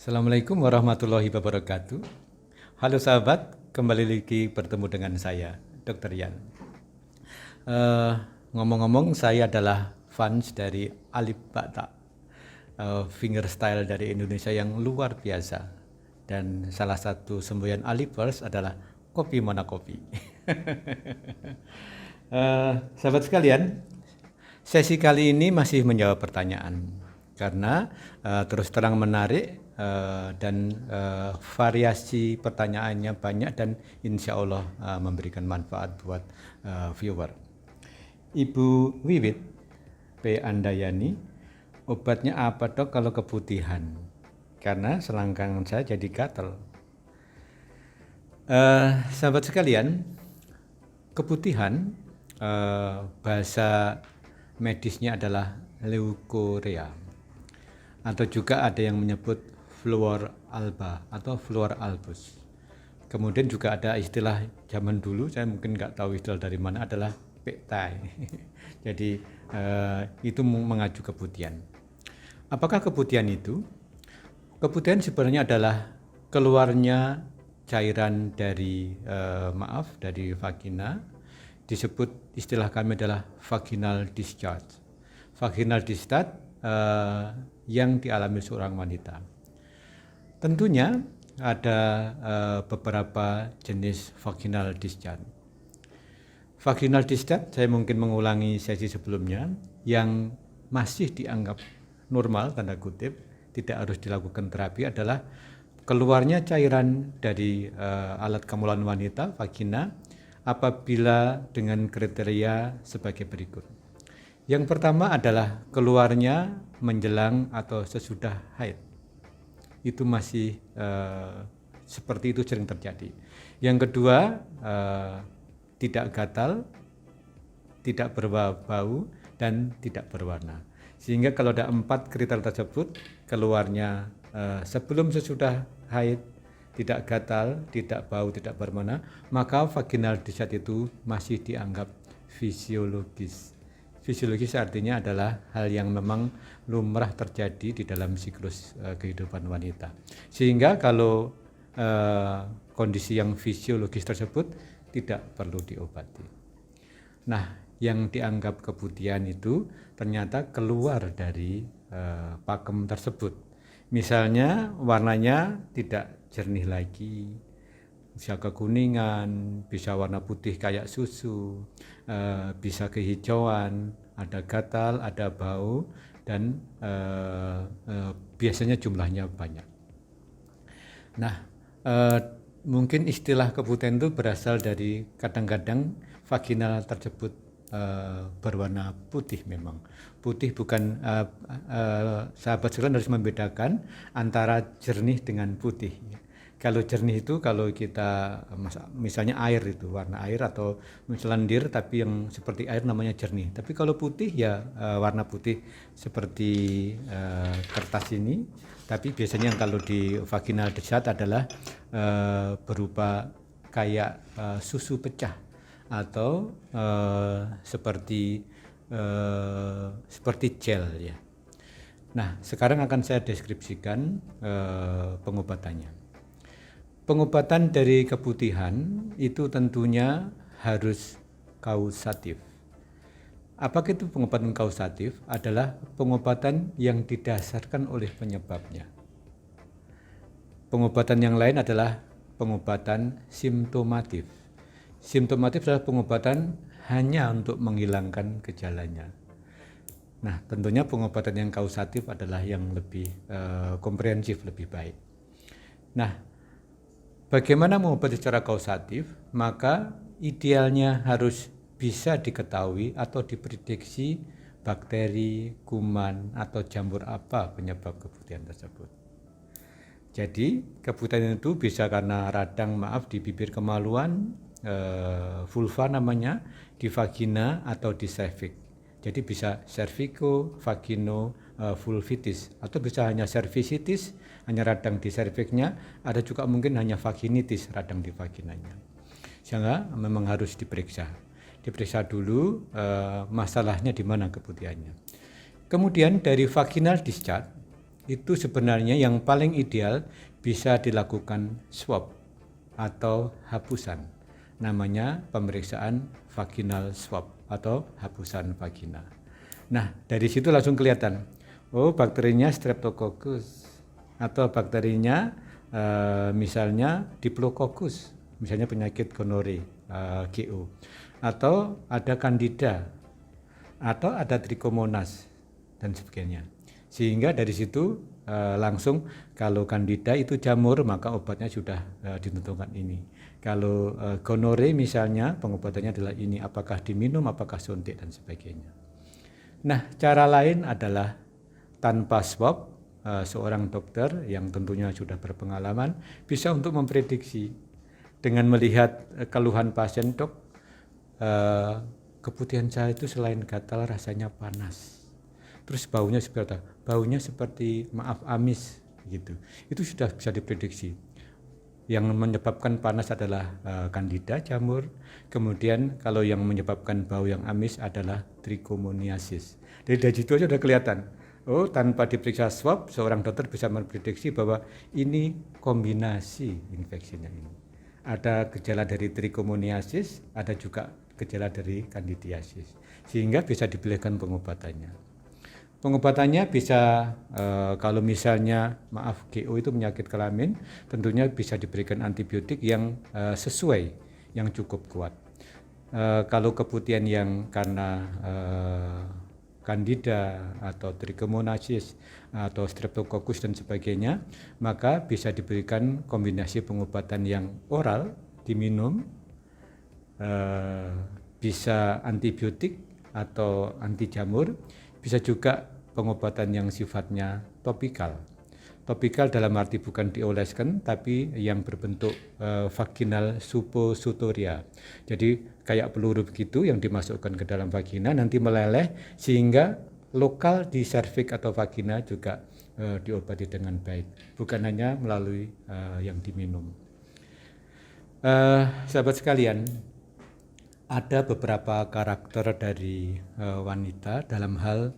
Assalamualaikum warahmatullahi wabarakatuh. Halo sahabat, kembali lagi bertemu dengan saya, Dr. Yan. Eh, Ngomong-ngomong, saya adalah fans dari Alip Ba Ta, fingerstyle dari Indonesia yang luar biasa. Dan salah satu semboyan Alipers adalah kopi mana kopi. Sahabat sekalian, sesi kali ini masih menjawab pertanyaan karena terus terang menarik dan variasi pertanyaannya banyak dan insya Allah memberikan manfaat buat viewer. Ibu Wiwit P. Andayani, obatnya apa dok kalau keputihan? Karena selangkangan saya jadi gatal. Sahabat sekalian, keputihan bahasa medisnya adalah leukorea atau juga ada yang menyebut fluor alba atau fluor albus. Kemudian juga ada istilah zaman dulu, saya mungkin nggak tahu istilah dari mana, adalah pektai. Jadi itu mengacu keputihan. Apakah keputihan itu? Keputihan sebenarnya adalah keluarnya cairan dari dari vagina, disebut istilah kami adalah vaginal discharge. Vaginal discharge yang dialami seorang wanita. Tentunya ada beberapa jenis vaginal discharge. Vaginal discharge, saya mungkin mengulangi sesi sebelumnya, yang masih dianggap normal, tanda kutip, tidak harus dilakukan terapi adalah keluarnya cairan dari alat kemaluan wanita, vagina, apabila dengan kriteria sebagai berikut. Yang pertama adalah keluarnya menjelang atau sesudah haid. Itu masih seperti itu sering terjadi. Yang kedua, tidak gatal, tidak berbau, dan tidak berwarna. Sehingga kalau ada 4 kriteria tersebut, keluarnya sebelum sesudah haid, tidak gatal, tidak bau, tidak berwarna, maka vaginal discharge itu masih dianggap fisiologis. Fisiologis artinya adalah hal yang memang lumrah terjadi di dalam siklus kehidupan wanita. Sehingga kalau kondisi yang fisiologis tersebut tidak perlu diobati. Nah, yang dianggap keputihan itu ternyata keluar dari pakem tersebut. Misalnya warnanya tidak jernih lagi, bisa kekuningan, bisa warna putih kayak susu, bisa kehijauan, ada gatal, ada bau, dan biasanya jumlahnya banyak. Nah, mungkin istilah keputihan itu berasal dari kadang-kadang vaginal tersebut berwarna putih memang. Putih bukan, sahabat sekalian harus membedakan antara jernih dengan putih. Kalau jernih itu kalau kita misalnya air itu warna air atau lendir tapi yang seperti air namanya jernih. Tapi kalau putih ya warna putih seperti kertas ini. Tapi biasanya kalau di vaginal discharge adalah berupa kayak susu pecah atau seperti gel ya. Nah, sekarang akan saya deskripsikan pengobatannya. Pengobatan dari keputihan itu tentunya harus kausatif. Apakah itu pengobatan kausatif? Adalah pengobatan yang didasarkan oleh penyebabnya. Pengobatan yang lain adalah pengobatan simptomatif. Simptomatif adalah pengobatan hanya untuk menghilangkan gejalanya. Nah, tentunya pengobatan yang kausatif adalah yang lebih komprehensif, lebih baik. Nah, bagaimana mengobati secara kausatif? Maka idealnya harus bisa diketahui atau diprediksi bakteri, kuman, atau jamur apa penyebab keputihan tersebut. Jadi keputihan itu bisa karena radang di bibir kemaluan, vulva namanya, di vagina atau di cervix. Jadi bisa cervico, vagino, vulvitis, atau bisa hanya cervicitis, hanya radang di cervixnya, ada juga mungkin hanya vaginitis, radang di vaginanya. Sehingga memang harus diperiksa dulu masalahnya di mana keputihannya. Kemudian dari vaginal discharge itu sebenarnya yang paling ideal bisa dilakukan swab atau hapusan. Namanya pemeriksaan vaginal swab atau hapusan vagina. Nah, dari situ langsung kelihatan, oh bakterinya Streptococcus atau bakterinya misalnya Diplococcus, misalnya penyakit gonore, GO, atau ada Candida, atau ada Trichomonas dan sebagainya. Sehingga dari situ langsung kalau Candida itu jamur, maka obatnya sudah ditentukan ini. Kalau gonore misalnya pengobatannya adalah ini, apakah diminum, apakah suntik dan sebagainya. Nah, cara lain adalah tanpa swab, seorang dokter yang tentunya sudah berpengalaman bisa untuk memprediksi dengan melihat keluhan pasien, dok, keputihan saya itu selain gatal rasanya panas. Terus baunya seperti apa? Baunya seperti amis gitu. Itu sudah bisa diprediksi. Yang menyebabkan panas adalah Candida, jamur. Kemudian kalau yang menyebabkan bau yang amis adalah Trichomoniasis. Dari situ aja sudah kelihatan. Oh, tanpa diperiksa swab, seorang dokter bisa memprediksi bahwa ini kombinasi infeksinya ini. Ada gejala dari Trichomoniasis, ada juga gejala dari Candidiasis. Sehingga bisa dipilihkan pengobatannya. Pengobatannya bisa kalau misalnya GO itu penyakit kelamin, tentunya bisa diberikan antibiotik yang sesuai, yang cukup kuat. Kalau keputihan yang karena Candida atau Trichomonasis atau Streptococcus dan sebagainya, maka bisa diberikan kombinasi pengobatan yang oral, diminum, bisa antibiotik atau anti jamur, bisa juga pengobatan yang sifatnya topikal. Topikal dalam arti bukan dioleskan, tapi yang berbentuk vaginal suppositoria. Jadi kayak peluru begitu yang dimasukkan ke dalam vagina, nanti meleleh sehingga lokal di serviks atau vagina juga diobati dengan baik. Bukan hanya melalui yang diminum. Sahabat sekalian, ada beberapa karakter dari wanita dalam hal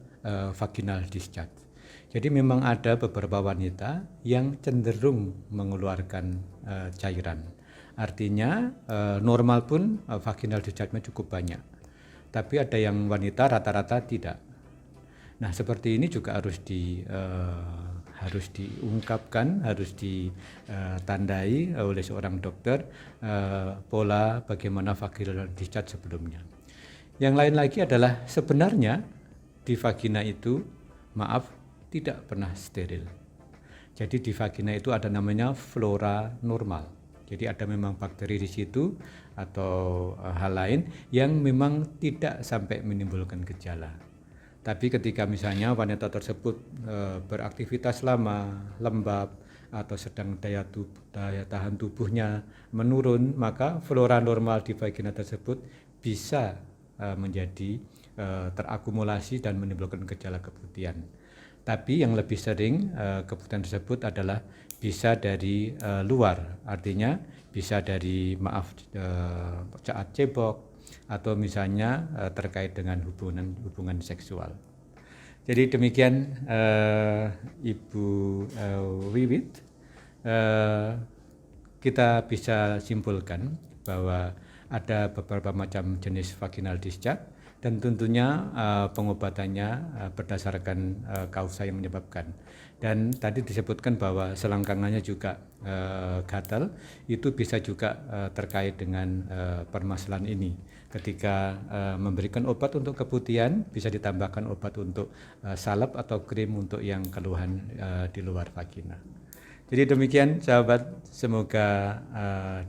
vaginal discharge. Jadi memang ada beberapa wanita yang cenderung mengeluarkan cairan. Artinya normal pun vaginal discharge-nya cukup banyak. Tapi ada yang wanita rata-rata tidak. Nah, seperti ini juga harus diungkapkan, harus ditandai oleh seorang dokter pola bagaimana vaginal discharge sebelumnya. Yang lain lagi adalah sebenarnya di vagina itu, tidak pernah steril. Jadi di vagina itu ada namanya flora normal. Jadi ada memang bakteri di situ atau hal lain yang memang tidak sampai menimbulkan gejala. Tapi ketika misalnya wanita tersebut beraktivitas lama, lembab, atau sedang daya tahan tubuhnya menurun, maka flora normal di vagina tersebut bisa menjadi terakumulasi dan menimbulkan gejala keputihan. Tapi yang lebih sering keputihan tersebut adalah bisa dari luar, artinya bisa dari saat cebok atau misalnya terkait dengan hubungan seksual. Jadi demikian Ibu Wiwit, kita bisa simpulkan bahwa ada beberapa macam jenis vaginal discharge dan tentunya pengobatannya berdasarkan kausa yang menyebabkan. Dan tadi disebutkan bahwa selangkangannya juga gatal, itu bisa juga terkait dengan permasalahan ini. Ketika memberikan obat untuk keputihan, bisa ditambahkan obat untuk salep atau krim untuk yang keluhan di luar vagina. Jadi demikian sahabat, semoga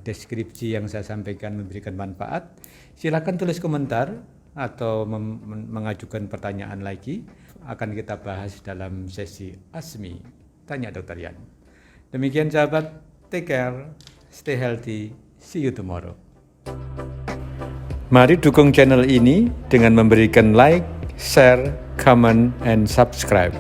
deskripsi yang saya sampaikan memberikan manfaat. Silakan tulis komentar atau mengajukan pertanyaan lagi, akan kita bahas dalam sesi ASMI Tanya Dr. Yan. Demikian sahabat, take care, stay healthy, see you tomorrow. Mari dukung channel ini dengan memberikan like, share, comment, and subscribe.